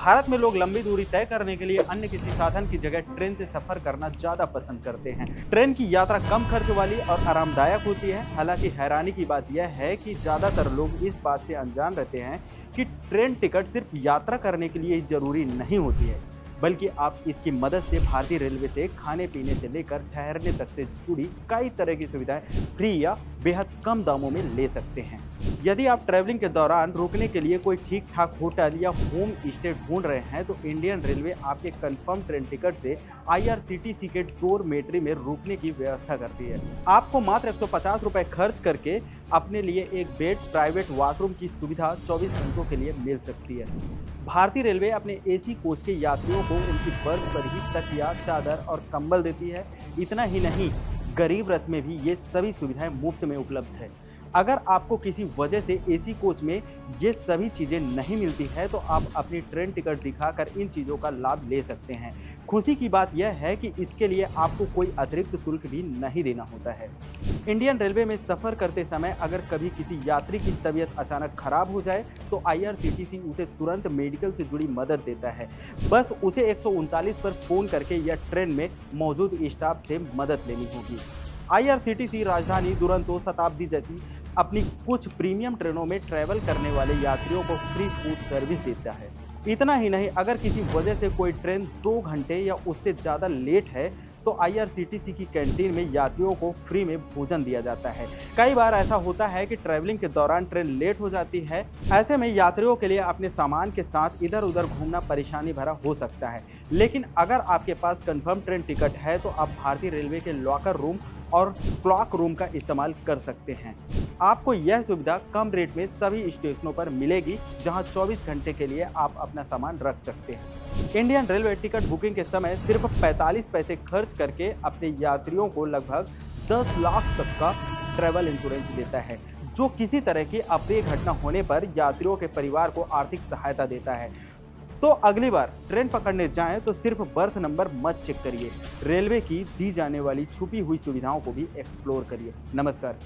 भारत में लोग लंबी दूरी तय करने के लिए अन्य किसी साधन की जगह ट्रेन से सफर करना ज्यादा पसंद करते हैं। ट्रेन की यात्रा कम खर्च वाली और आरामदायक होती है। हालांकि हैरानी की बात यह है कि ज्यादातर लोग इस बात से अनजान रहते हैं कि ट्रेन टिकट सिर्फ यात्रा करने के लिए ही जरूरी नहीं होती है, बल्कि आप इसकी मदद से भारतीय रेलवे से खाने पीने से लेकर ठहरने तक से जुड़ी कई तरह की सुविधाएं फ्री या बेहद कम दामों में ले सकते हैं। यदि आप ट्रैवलिंग के दौरान रुकने के लिए कोई ठीक ठाक होटल या होम स्टे ढूंढ रहे हैं तो इंडियन रेलवे आपके कंफर्म ट्रेन टिकट से आईआरसीटीसी के डोरमेट्री में रुकने की व्यवस्था करती है। आपको मात्र 150 रुपए खर्च करके अपने लिए एक बेड, प्राइवेट वॉशरूम की सुविधा 24 घंटों के लिए मिल सकती है। भारतीय रेलवे अपने एसी कोच के यात्रियों को उनकी बर्थ पर ही तकिया, चादर और कंबल देती है। इतना ही नहीं, गरीब रथ में भी ये सभी सुविधाएं मुफ्त में उपलब्ध है। अगर आपको किसी वजह से एसी कोच में ये सभी चीजें नहीं मिलती है तो आप अपनी ट्रेन टिकट दिखाकर इन चीजों का लाभ ले सकते हैं। खुशी की बात यह है कि इसके लिए आपको कोई अतिरिक्त शुल्क भी नहीं देना होता है। इंडियन रेलवे में सफर करते समय अगर कभी किसी यात्री की तबीयत अचानक खराब हो जाए तो आईआरसीटीसी उसे तुरंत मेडिकल से जुड़ी मदद देता है। बस उसे 139 पर फोन करके या ट्रेन में मौजूद स्टाफ से मदद लेनी होगी। आईआरसीटीसी राजधानी, दुरंतो, शताब्दी जैसी अपनी कुछ प्रीमियम ट्रेनों में ट्रैवल करने वाले यात्रियों को फ्री फूड सर्विस देता है। इतना ही नहीं, अगर किसी वजह से कोई ट्रेन 2 घंटे या उससे ज़्यादा लेट है तो आईआरसीटीसी की कैंटीन में यात्रियों को फ्री में भोजन दिया जाता है। कई बार ऐसा होता है कि ट्रैवलिंग के दौरान ट्रेन लेट हो जाती है। ऐसे में यात्रियों के लिए अपने सामान के साथ इधर उधर घूमना परेशानी भरा हो सकता है, लेकिन अगर आपके पास कंफर्म ट्रेन टिकट है तो आप भारतीय रेलवे के लॉकर रूम और क्लॉक रूम का इस्तेमाल कर सकते हैं। आपको यह सुविधा कम रेट में सभी स्टेशनों पर मिलेगी, जहां 24 घंटे के लिए आप अपना सामान रख सकते हैं। इंडियन रेलवे टिकट बुकिंग के समय सिर्फ 45 पैसे खर्च करके अपने यात्रियों को लगभग 10 लाख तक का ट्रैवल इंश्योरेंस देता है, जो किसी तरह की अप्रिय घटना होने पर यात्रियों के परिवार को आर्थिक सहायता देता है। तो अगली बार ट्रेन पकड़ने जाएं तो सिर्फ बर्थ नंबर मत चेक करिए, रेलवे की दी जाने वाली छुपी हुई सुविधाओं को भी एक्सप्लोर करिए। नमस्कार।